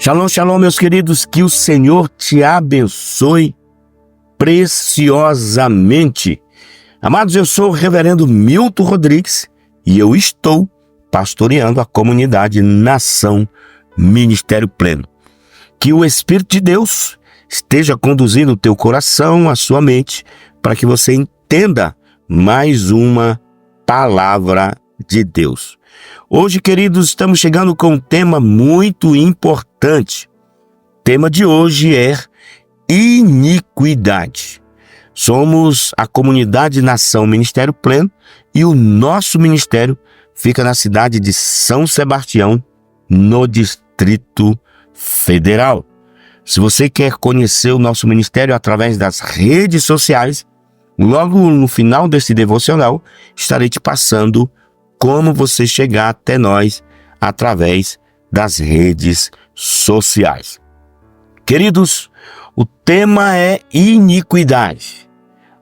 Shalom, shalom, meus queridos, que o Senhor te abençoe preciosamente. Amados, eu sou o reverendo Milton Rodrigues e eu estou pastoreando a comunidade Nação Ministério Pleno. Que o Espírito de Deus esteja conduzindo o teu coração, a sua mente, para que você entenda mais uma palavra de Deus. Hoje, queridos, estamos chegando com um tema muito importante. O tema de hoje é iniquidade. Somos a comunidade Nação Ministério Pleno e o nosso ministério fica na cidade de São Sebastião, no Distrito Federal. Se você quer conhecer o nosso ministério através das redes sociais, logo no final desse devocional, estarei te passando como você chegar até nós através das redes sociais. Queridos, o tema é iniquidade,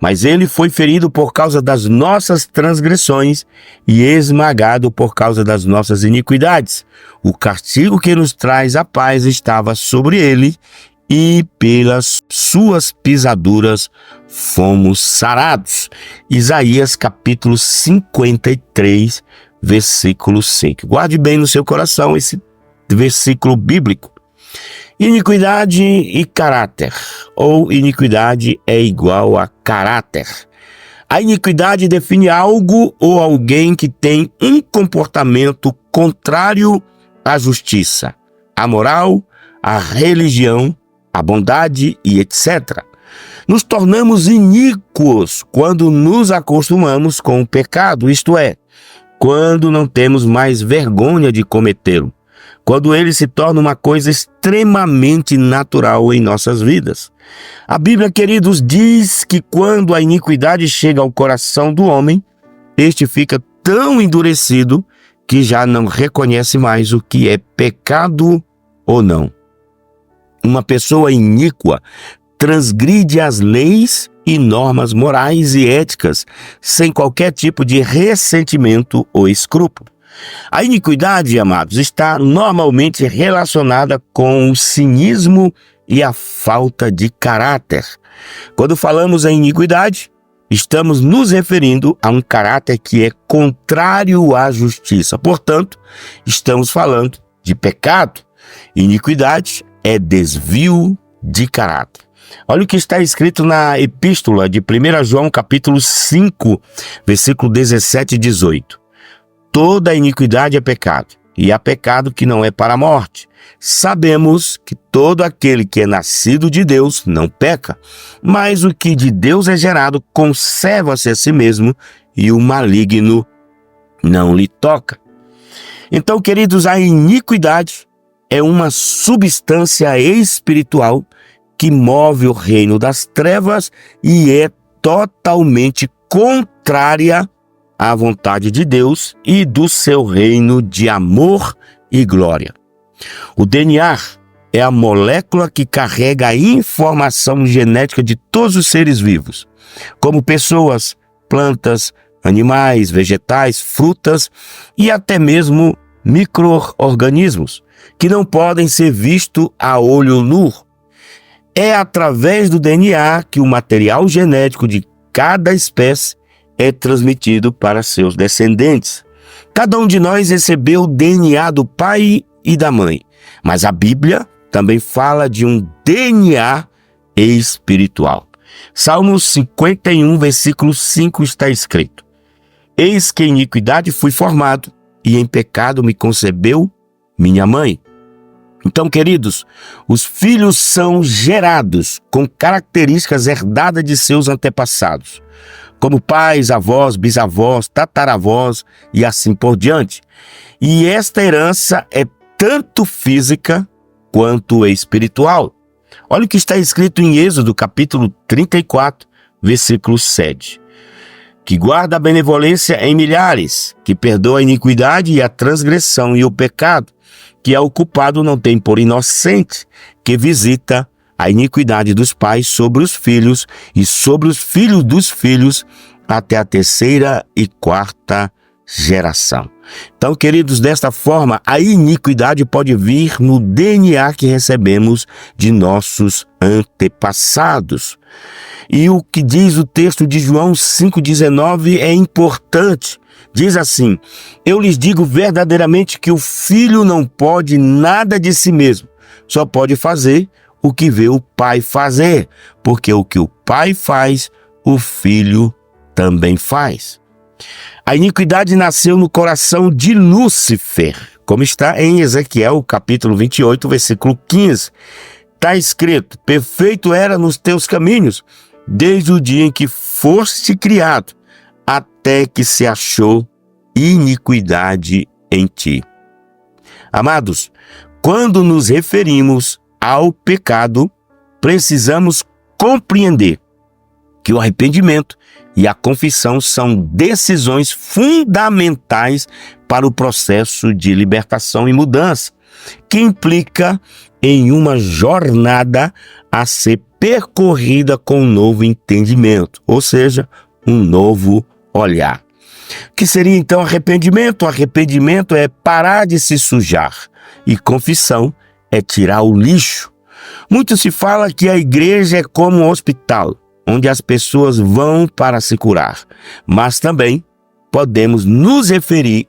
mas ele foi ferido por causa das nossas transgressões e esmagado por causa das nossas iniquidades. O castigo que nos traz a paz estava sobre ele e pelas suas pisaduras fomos sarados. Isaías capítulo 53, versículo 5. Guarde bem no seu coração esse versículo bíblico. Iniquidade e caráter, ou iniquidade é igual a caráter. A iniquidade define algo ou alguém que tem um comportamento contrário à justiça, à moral, à religião, à bondade e etc. Nos tornamos iníquos quando nos acostumamos com o pecado, isto é, quando não temos mais vergonha de cometê-lo, quando ele se torna uma coisa extremamente natural em nossas vidas. A Bíblia, queridos, diz que quando a iniquidade chega ao coração do homem, este fica tão endurecido que já não reconhece mais o que é pecado ou não. Uma pessoa iníqua transgride as leis e normas morais e éticas sem qualquer tipo de ressentimento ou escrúpulo. A iniquidade, amados, está normalmente relacionada com o cinismo e a falta de caráter. Quando falamos em iniquidade, estamos nos referindo a um caráter que é contrário à justiça. Portanto, estamos falando de pecado. Iniquidade é desvio de caráter. Olha o que está escrito na epístola de 1 João capítulo 5, versículo 17 e 18. Toda iniquidade é pecado, e há pecado que não é para a morte. Sabemos que todo aquele que é nascido de Deus não peca, mas o que de Deus é gerado conserva-se a si mesmo, e o maligno não lhe toca. Então, queridos, a iniquidade é uma substância espiritual que move o reino das trevas e é totalmente contrária à vontade de Deus e do seu reino de amor e glória. O DNA é a molécula que carrega a informação genética de todos os seres vivos, como pessoas, plantas, animais, vegetais, frutas e até mesmo micro-organismos, que não podem ser vistos a olho nu. É através do DNA que o material genético de cada espécie é transmitido para seus descendentes. Cada um de nós recebeu o DNA do pai e da mãe, mas a Bíblia também fala de um DNA espiritual. Salmos 51, versículo 5 está escrito: Eis que em iniquidade fui formado, e em pecado me concebeu minha mãe. Então, queridos, os filhos são gerados com características herdadas de seus antepassados, como pais, avós, bisavós, tataravós e assim por diante. E esta herança é tanto física quanto espiritual. Olha o que está escrito em Êxodo, capítulo 34, versículo 7. Que guarda a benevolência em milhares, que perdoa a iniquidade e a transgressão e o pecado, que é o culpado não tem por inocente, que visita a iniquidade dos pais sobre os filhos e sobre os filhos dos filhos até a terceira e quarta geração. Então, queridos, desta forma, a iniquidade pode vir no DNA que recebemos de nossos antepassados. E o que diz o texto de João 5,19 é importante. Diz assim: eu lhes digo verdadeiramente que o filho não pode nada de si mesmo, só pode fazer o que vê o pai fazer, porque o que o pai faz, o filho também faz. A iniquidade nasceu no coração de Lúcifer, como está em Ezequiel, capítulo 28, versículo 15. Está escrito: perfeito era nos teus caminhos, desde o dia em que foste criado, até que se achou iniquidade em ti. Amados, quando nos referimos ao pecado, precisamos compreender que o arrependimento e a confissão são decisões fundamentais para o processo de libertação e mudança, que implica em uma jornada a ser percorrida com um novo entendimento, ou seja, um novo olhar. O que seria então arrependimento? Arrependimento é parar de se sujar e confissão é tirar o lixo. Muito se fala que a igreja é como um hospital, onde as pessoas vão para se curar, mas também podemos nos referir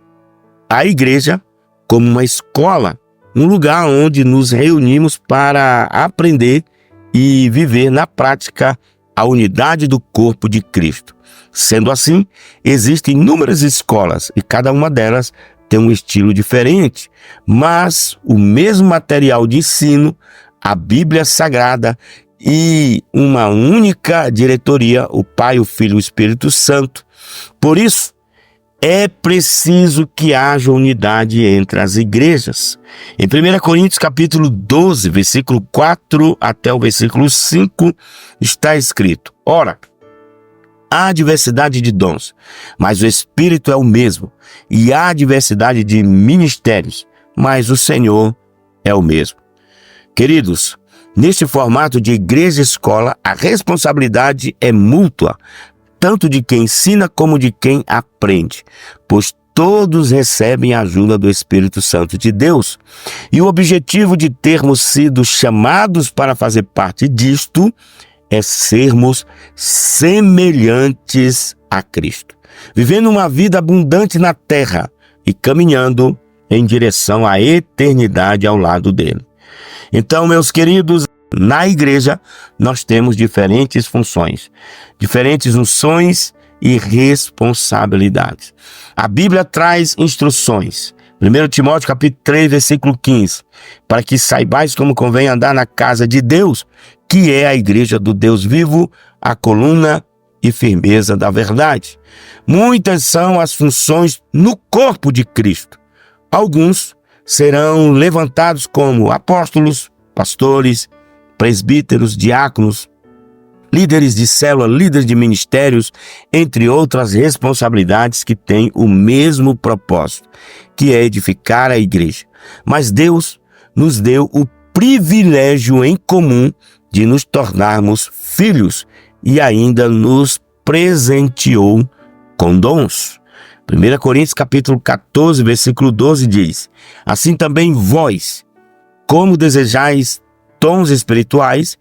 à igreja como uma escola, um lugar onde nos reunimos para aprender e viver na prática a unidade do corpo de Cristo. Sendo assim, existem inúmeras escolas e cada uma delas tem um estilo diferente, mas o mesmo material de ensino, a Bíblia Sagrada e uma única diretoria, o Pai, o Filho e o Espírito Santo. Por isso, é preciso que haja unidade entre as igrejas. Em 1 Coríntios capítulo 12, versículo 4 até o versículo 5, está escrito: ora, há diversidade de dons, mas o Espírito é o mesmo. E há diversidade de ministérios, mas o Senhor é o mesmo. Queridos, neste formato de igreja-escola, a responsabilidade é mútua, tanto de quem ensina como de quem aprende, pois todos recebem a ajuda do Espírito Santo de Deus. E o objetivo de termos sido chamados para fazer parte disto é sermos semelhantes a Cristo, vivendo uma vida abundante na terra e caminhando em direção à eternidade ao lado dele. Então, meus queridos, na igreja nós temos diferentes funções, diferentes unções e responsabilidades. A Bíblia traz instruções. 1 Timóteo capítulo 3, versículo 15, para que saibais como convém andar na casa de Deus, que é a igreja do Deus vivo, a coluna e firmeza da verdade. Muitas são as funções no corpo de Cristo. Alguns serão levantados como apóstolos, pastores, presbíteros, diáconos, líderes de célula, líderes de ministérios, entre outras responsabilidades que têm o mesmo propósito, que é edificar a igreja. Mas Deus nos deu o privilégio em comum de nos tornarmos filhos e ainda nos presenteou com dons. 1 Coríntios capítulo 14, versículo 12 diz: assim também vós, como desejais dons espirituais,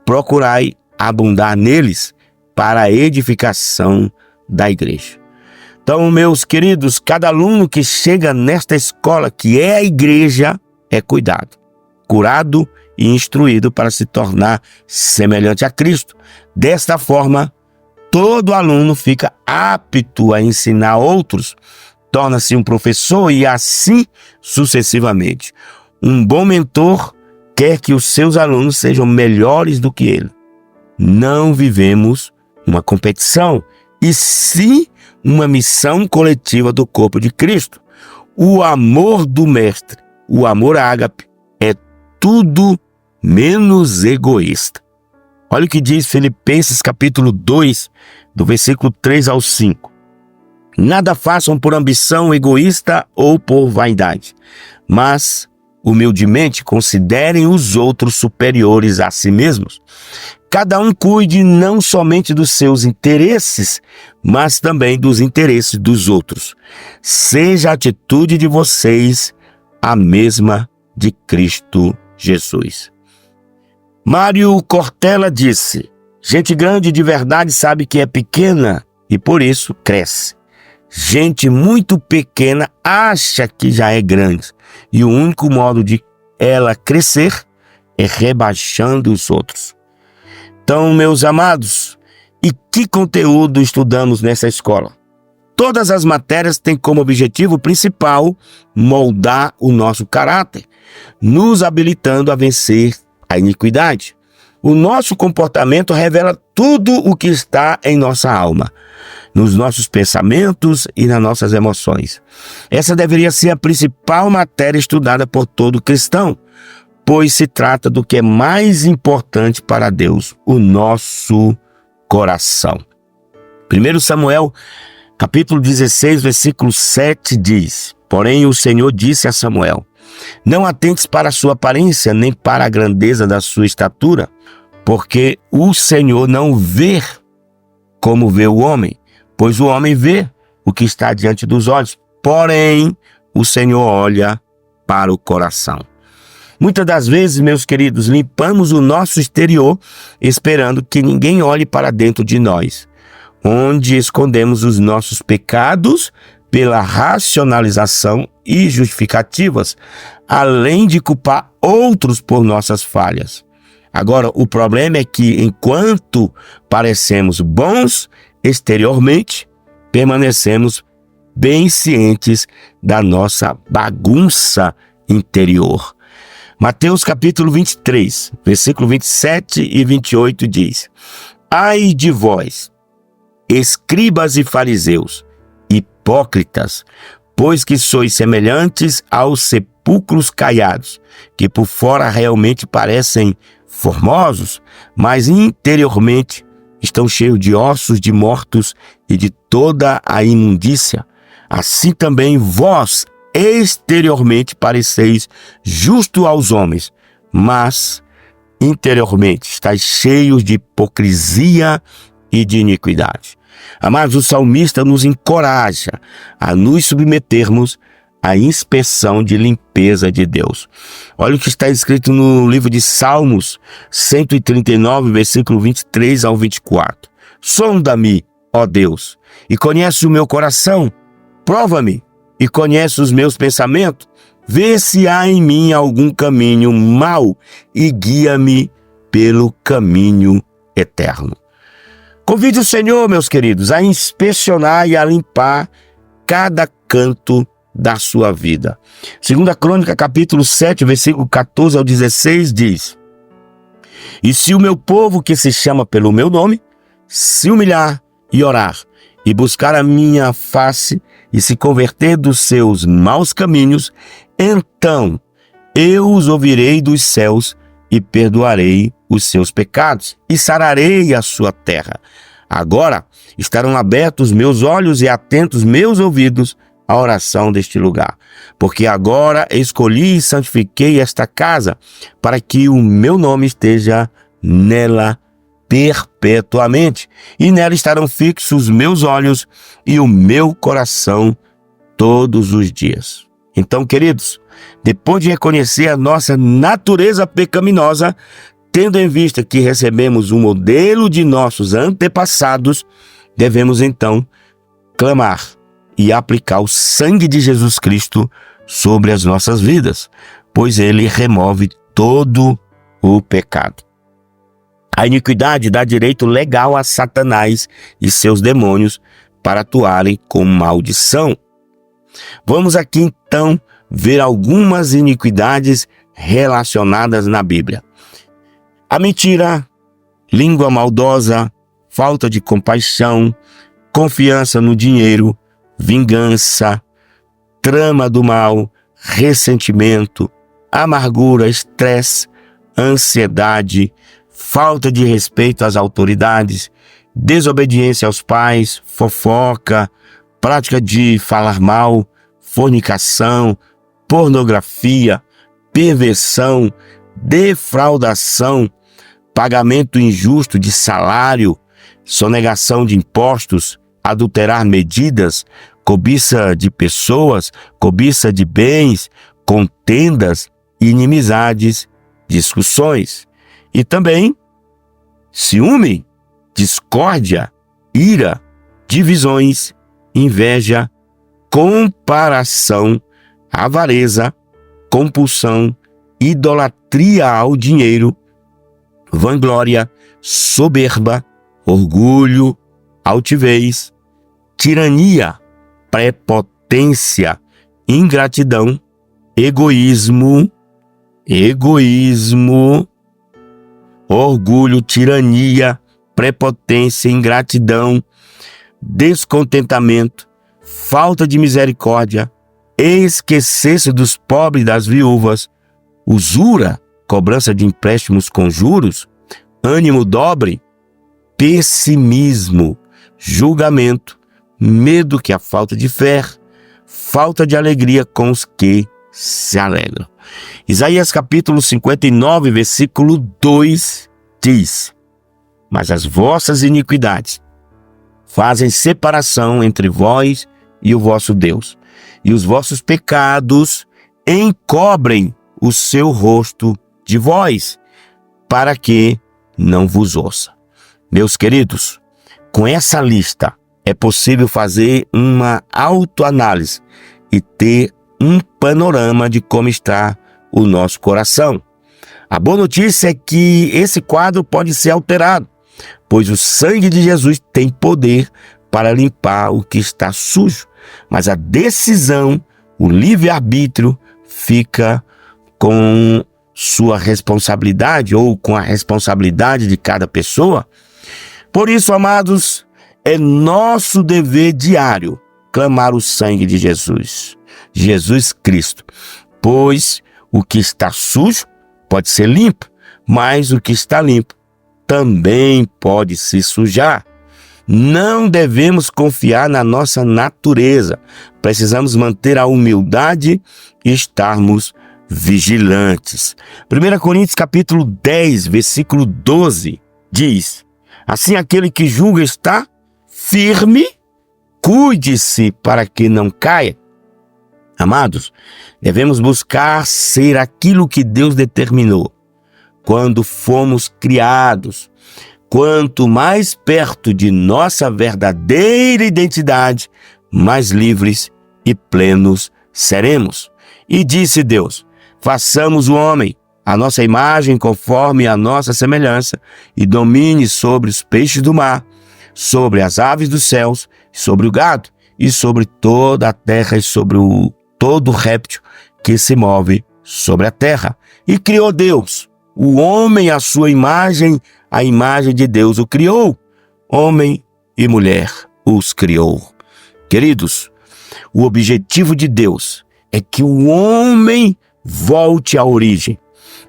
procurai abundar neles para a edificação da igreja. Então, meus queridos, cada aluno que chega nesta escola, que é a igreja, é cuidado, curado e instruído para se tornar semelhante a Cristo. Desta forma, todo aluno fica apto a ensinar outros, torna-se um professor e assim sucessivamente. Um bom mentor quer que os seus alunos sejam melhores do que ele. Não vivemos uma competição, e sim uma missão coletiva do corpo de Cristo. O amor do Mestre, o amor ágape, é tudo menos egoísta. Olha o que diz Filipenses capítulo 2, do versículo 3 ao 5. Nada façam por ambição egoísta ou por vaidade, mas humildemente considerem os outros superiores a si mesmos. Cada um cuide não somente dos seus interesses, mas também dos interesses dos outros. Seja a atitude de vocês a mesma de Cristo Jesus. Mário Cortella disse: gente grande de verdade sabe que é pequena e por isso cresce. Gente muito pequena acha que já é grande e o único modo de ela crescer é rebaixando os outros. Então, meus amados, e que conteúdo estudamos nessa escola? Todas as matérias têm como objetivo principal moldar o nosso caráter, nos habilitando a vencer a iniquidade. O nosso comportamento revela tudo o que está em nossa alma, nos nossos pensamentos e nas nossas emoções. Essa deveria ser a principal matéria estudada por todo cristão, pois se trata do que é mais importante para Deus, o nosso coração. 1 Samuel, capítulo 16, versículo 7 diz: porém o Senhor disse a Samuel: não atentes para a sua aparência, nem para a grandeza da sua estatura, porque o Senhor não vê como vê o homem, pois o homem vê o que está diante dos olhos, porém o Senhor olha para o coração. Muitas das vezes, meus queridos, limpamos o nosso exterior esperando que ninguém olhe para dentro de nós, onde escondemos os nossos pecados pela racionalização e justificativas, além de culpar outros por nossas falhas. Agora, o problema é que, enquanto parecemos bons exteriormente, permanecemos bem cientes da nossa bagunça interior. Mateus capítulo 23, versículo 27 e 28 diz: ai de vós, escribas e fariseus, hipócritas, pois que sois semelhantes aos sepulcros caiados, que por fora realmente parecem formosos, mas interiormente estão cheios de ossos de mortos e de toda a imundícia. Assim também vós, exteriormente pareceis justo aos homens, mas interiormente estáis cheios de hipocrisia e de iniquidade. Amados, o salmista nos encoraja a nos submetermos à inspeção de limpeza de Deus. Olha o que está escrito no livro de Salmos 139, versículo 23 ao 24. Sonda-me, ó Deus, e conhece o meu coração, prova-me e conhece os meus pensamentos, vê se há em mim algum caminho mau e guia-me pelo caminho eterno. Convide o Senhor, meus queridos, a inspecionar e a limpar cada canto da sua vida. 2 Crônica, capítulo 7, versículo 14 ao 16 diz: e se o meu povo que se chama pelo meu nome, se humilhar e orar, e buscar a minha face, e se converter dos seus maus caminhos, então eu os ouvirei dos céus e perdoarei os seus pecados e sararei a sua terra. Agora estarão abertos meus olhos e atentos meus ouvidos à oração deste lugar, porque agora escolhi e santifiquei esta casa, para que o meu nome esteja nela perpetuamente, e nela estarão fixos os meus olhos e o meu coração todos os dias. Então, queridos, depois de reconhecer a nossa natureza pecaminosa, tendo em vista que recebemos um modelo de nossos antepassados, devemos então clamar e aplicar o sangue de Jesus Cristo sobre as nossas vidas, pois ele remove todo o pecado. A iniquidade dá direito legal a Satanás e seus demônios para atuarem com maldição. Vamos aqui então ver algumas iniquidades relacionadas na Bíblia. A mentira, língua maldosa, falta de compaixão, confiança no dinheiro, vingança, trama do mal, ressentimento, amargura, estresse, ansiedade, falta de respeito às autoridades, desobediência aos pais, fofoca, prática de falar mal, fornicação, pornografia, perversão, defraudação, pagamento injusto de salário, sonegação de impostos, adulterar medidas, cobiça de pessoas, cobiça de bens, contendas, inimizades, discussões. E também ciúme, discórdia, ira, divisões, inveja, comparação, avareza, compulsão, idolatria ao dinheiro, vanglória, soberba, orgulho, altivez, tirania, prepotência, ingratidão, egoísmo, orgulho, tirania, prepotência, ingratidão, descontentamento, falta de misericórdia, esquecer-se dos pobres e das viúvas, usura, cobrança de empréstimos com juros, ânimo dobre, pessimismo, julgamento, medo, que é a falta de fé, falta de alegria com os que se alegram. Isaías capítulo 59, versículo 2 diz: mas as vossas iniquidades fazem separação entre vós e o vosso Deus, e os vossos pecados encobrem o seu rosto de vós, para que não vos ouça. Meus queridos, com essa lista é possível fazer uma autoanálise e ter um panorama de como está o nosso coração. A boa notícia é que esse quadro pode ser alterado, pois o sangue de Jesus tem poder para limpar o que está sujo, mas a decisão, o livre-arbítrio, fica com sua responsabilidade ou com a responsabilidade de cada pessoa. Por isso, amados, é nosso dever diário clamar o sangue de Jesus, Jesus Cristo, pois o que está sujo pode ser limpo, mas o que está limpo também pode se sujar. Não devemos confiar na nossa natureza. Precisamos manter a humildade e estarmos vigilantes. 1 Coríntios capítulo 10, versículo 12 diz: assim aquele que julga está firme, cuide-se para que não caia. Amados, devemos buscar ser aquilo que Deus determinou. Quando fomos criados, quanto mais perto de nossa verdadeira identidade, mais livres e plenos seremos. E disse Deus: façamos o homem a nossa imagem, conforme a nossa semelhança, e domine sobre os peixes do mar, sobre as aves dos céus, sobre o gado, e sobre toda a terra, e sobre todo réptil que se move sobre a terra. E criou Deus o homem à sua imagem, a imagem de Deus o criou, homem e mulher os criou. Queridos, o objetivo de Deus é que o homem volte à origem,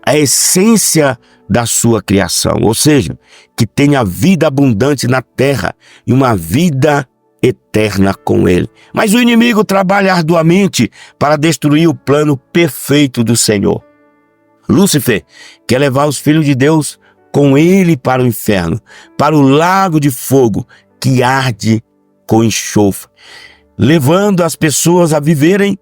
à essência da sua criação, ou seja, que tenha vida abundante na terra e uma vida eterna com ele. Mas o inimigo trabalha arduamente para destruir o plano perfeito do Senhor. Lúcifer quer levar os filhos de Deus com ele para o inferno, para o lago de fogo que arde com enxofre, levando as pessoas a viverem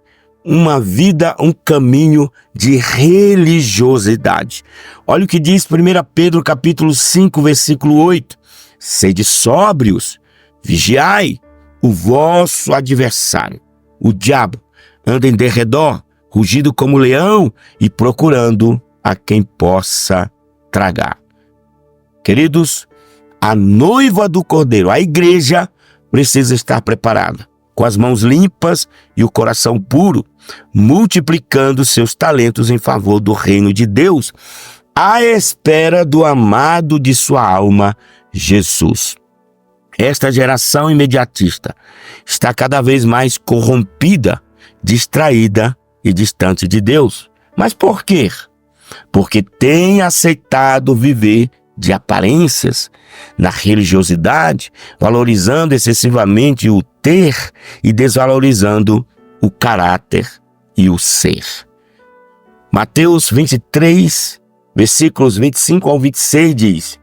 uma vida, um caminho de religiosidade. Olha o que diz 1 Pedro capítulo 5, versículo 8. Sede sóbrios, vigiai, o vosso adversário, o diabo, anda em derredor, rugindo como leão e procurando a quem possa tragar. Queridos, a noiva do Cordeiro, a igreja, precisa estar preparada, com as mãos limpas e o coração puro, multiplicando seus talentos em favor do reino de Deus, à espera do amado de sua alma, Jesus. Esta geração imediatista está cada vez mais corrompida, distraída e distante de Deus. Mas por quê? Porque tem aceitado viver de aparências, na religiosidade, valorizando excessivamente o ter e desvalorizando o caráter e o ser. Mateus 23, versículos 25 ao 26 diz: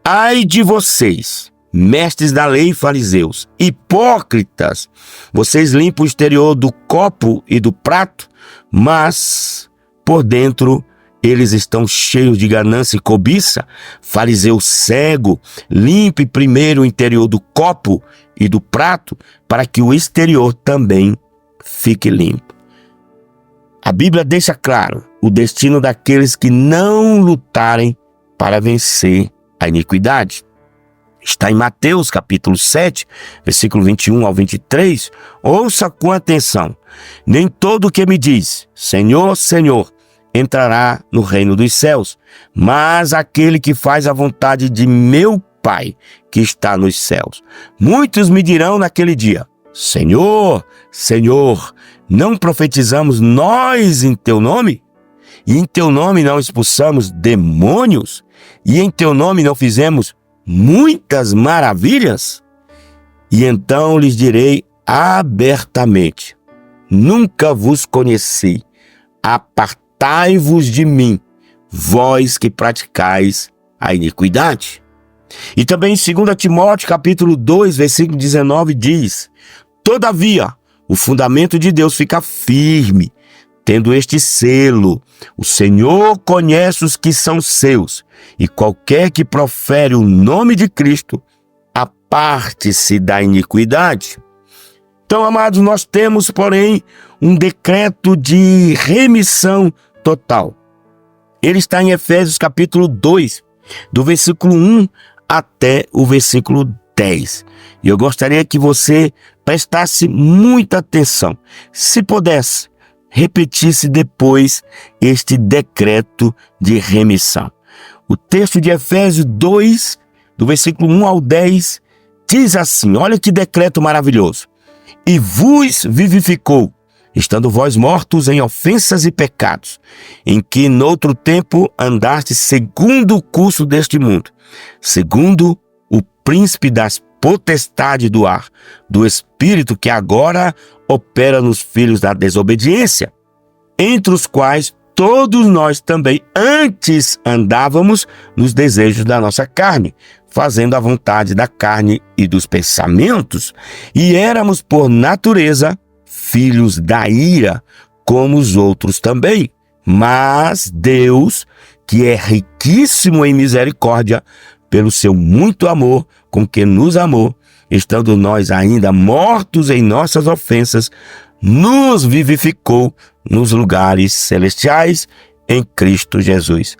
Ai de vocês, mestres da lei e fariseus, hipócritas! Vocês limpam o exterior do copo e do prato, mas por dentro eles estão cheios de ganância e cobiça. Fariseu cego, limpe primeiro o interior do copo e do prato, para que o exterior também fique limpo. A Bíblia deixa claro o destino daqueles que não lutarem para vencer a iniquidade. Está em Mateus capítulo 7, versículo 21 ao 23. Ouça com atenção. Nem todo o que me diz, Senhor, Senhor, entrará no reino dos céus, mas aquele que faz a vontade de meu Pai que está nos céus. Muitos me dirão naquele dia: Senhor, Senhor, não profetizamos nós em teu nome? E em teu nome não expulsamos demônios? E em teu nome não fizemos muitas maravilhas? E então lhes direi abertamente: nunca vos conheci. Apartai-vos de mim, vós que praticais a iniquidade. E também em 2 Timóteo capítulo 2, versículo 19 diz: Todavia, o fundamento de Deus fica firme, tendo este selo: o Senhor conhece os que são seus, e qualquer que profere o nome de Cristo, aparte-se da iniquidade. Então, amados, nós temos, porém, um decreto de remissão total. Ele está em Efésios capítulo 2, do versículo 1 até o versículo 10. E eu gostaria que você prestasse muita atenção. Se pudesse, repetisse depois este decreto de remissão. O texto de Efésios 2, do versículo 1 ao 10, diz assim: olha que decreto maravilhoso. E vos vivificou, estando vós mortos em ofensas e pecados, em que noutro tempo andastes segundo o curso deste mundo, segundo o príncipe das potestades do ar, do espírito que agora opera nos filhos da desobediência, entre os quais todos nós também antes andávamos nos desejos da nossa carne, fazendo a vontade da carne e dos pensamentos, e éramos por natureza filhos da ira, como os outros também. Mas Deus, que é riquíssimo em misericórdia, pelo seu muito amor com que nos amou, estando nós ainda mortos em nossas ofensas, nos vivificou nos lugares celestiais em Cristo Jesus,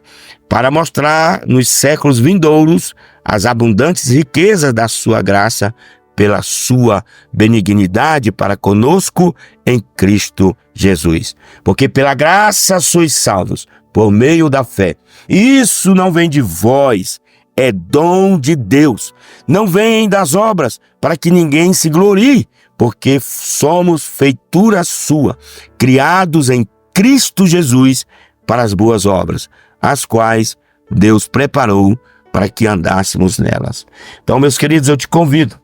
para mostrar nos séculos vindouros as abundantes riquezas da sua graça, pela sua benignidade para conosco em Cristo Jesus. Porque pela graça sois salvos, por meio da fé. Isso não vem de vós, é dom de Deus. Não vem das obras, para que ninguém se glorie, porque somos feitura sua, criados em Cristo Jesus para as boas obras, as quais Deus preparou para que andássemos nelas. Então, meus queridos, eu te convido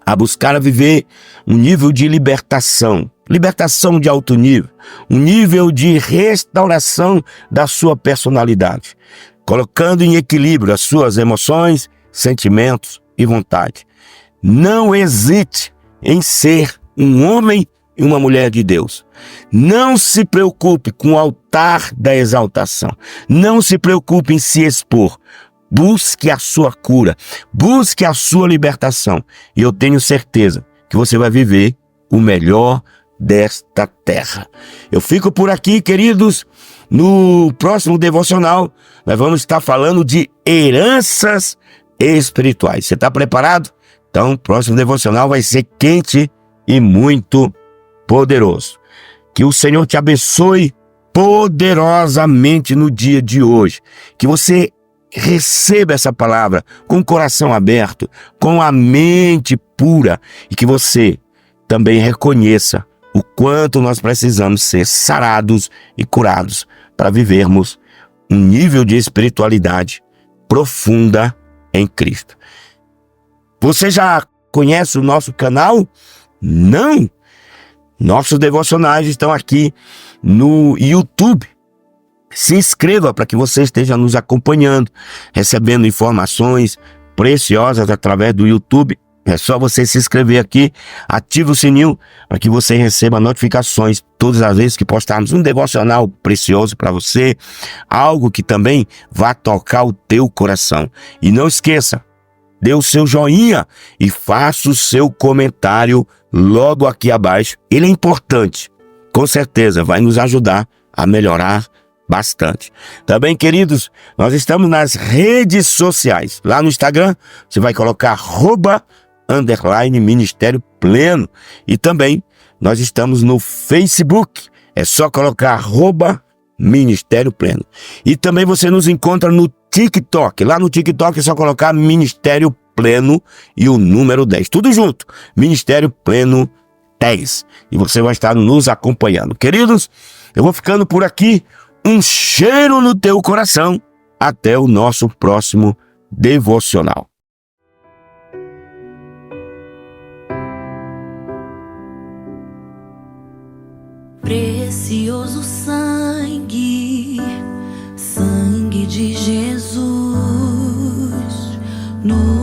a buscar a viver um nível de libertação de alto nível, um nível de restauração da sua personalidade, colocando em equilíbrio as suas emoções, sentimentos e vontade. Não hesite em ser um homem e uma mulher de Deus. Não se preocupe com o altar da exaltação. Não se preocupe em se expor. Busque a sua cura, busque a sua libertação. E eu tenho certeza que você vai viver o melhor desta terra. Eu fico por aqui, queridos. No próximo devocional, nós vamos estar falando de heranças espirituais. Você está preparado? Então, o próximo devocional vai ser quente e muito poderoso. Que o Senhor te abençoe poderosamente no dia de hoje. Que você receba essa palavra com o coração aberto, com a mente pura, e que você também reconheça o quanto nós precisamos ser sarados e curados para vivermos um nível de espiritualidade profunda em Cristo. Você já conhece o nosso canal? Não? Nossos devocionais estão aqui no YouTube. Se inscreva para que você esteja nos acompanhando, recebendo informações preciosas através do YouTube. É só você se inscrever aqui, ative o sininho para que você receba notificações todas as vezes que postarmos um devocional precioso para você, algo que também vai tocar o teu coração. E não esqueça, dê o seu joinha e faça o seu comentário logo aqui abaixo. Ele é importante, com certeza vai nos ajudar a melhorar bastante. Também, queridos, nós estamos nas redes sociais. Lá no Instagram, você vai colocar @Ministério Pleno. E também nós estamos no Facebook. É só colocar @Ministério Pleno. E também você nos encontra no TikTok. Lá no TikTok é só colocar Ministério Pleno e o número 10. Tudo junto. Ministério Pleno 10. E você vai estar nos acompanhando. Queridos, eu vou ficando por aqui. Um cheiro no teu coração. Até o nosso próximo devocional. Precioso sangue, sangue de Jesus, no